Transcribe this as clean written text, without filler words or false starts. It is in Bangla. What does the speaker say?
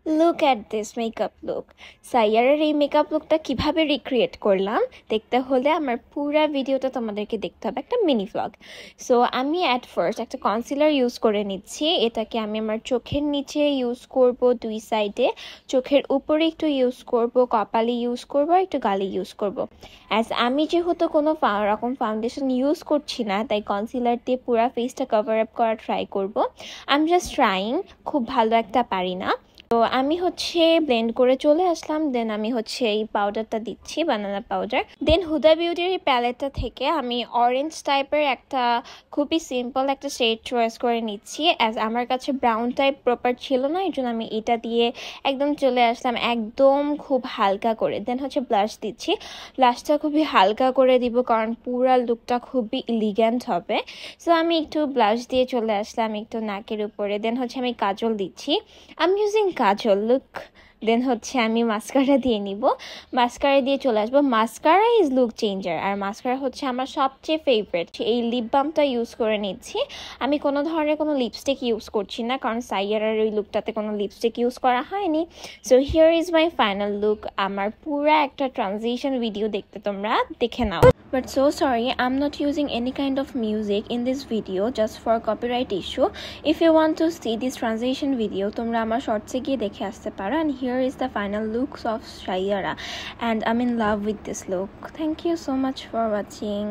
Look at this makeup look. সাইয়ারের এই মেকআপ লুকটা কিভাবে রিক্রিয়েট করলাম দেখতে হলে আমার পুরা ভিডিওটা তোমাদেরকে দেখতে হবে, একটা মিনি ভ্লগ। সো আমি অ্যাট ফার্স্ট একটা কনসিলার ইউজ করে নিচ্ছি। এটাকে আমি আমার চোখের নিচে ইউজ করব, দুই সাইডে, চোখের উপরে একটু ইউজ করব, কপালে ইউজ করব, আর একটু গালে ইউজ করব। অ্যাজ আমি যেহেতু কোনো রকম ফাউন্ডেশন ইউজ করছি না, তাই কনসিলার দিয়ে পুরা ফেসটা কভার আপ করা ট্রাই করব। আই এম জাস্ট ট্রাইং, খুব ভালো একটা পারি না। তো আমি ব্লেন্ড করে চলে আসলাম। দেন আমি এই পাউডারটা দিচ্ছি, বানানা পাউডার। দেন হুদা বিউটির এই প্যালেটটা থেকে আমি অরেঞ্জ টাইপের একটা খুবই সিম্পল একটা শেড চয়েস করে নিচ্ছি। অ্যাজ আমার কাছে ব্রাউন টাইপ প্রপার ছিল না, এই জন্য আমি এটা দিয়ে একদম চলে আসলাম, একদম খুব হালকা করে। দেন ব্লাশ দিচ্ছি। ব্লাশটা খুবই হালকা করে দিব, কারণ পুরা লুকটা খুবই এলিগ্যান্ট হবে। সো আমি একটু ব্লাশ দিয়ে চলে আসলাম একটু নাকের উপরে। দেন আমি কাজল দিচ্ছি। আমি ইউজিং কাজল লুক। দেন আমি মাস্কারা দিয়ে নিব, মাস্কারা দিয়ে চলে আসবো। মাস্কারা ইজ লুক চেঞ্জার, আর মাস্কারা আমার সবচেয়ে ফেভারিট। এই লিপ বামটা ইউজ করে নিচ্ছি। আমি কোনো ধরনের কোনো লিপস্টিক ইউজ করছি না, কারণ সাইয়ারার ওই লুকটাতে কোনো লিপস্টিক ইউজ করা হয়নি। So here is my final look. আমার পুরা একটা ট্রানজিশন ভিডিও দেখতে তোমরা দেখে নাও। But so sorry, I'm not using any kind of music in this video just for copyright issue. If you want to see this transition video, তোমরা আমার শর্টসে গিয়ে দেখে আসতে পারো। And here is the final looks of Saiyara, and I'm in love with this look. Thank you so much for watching.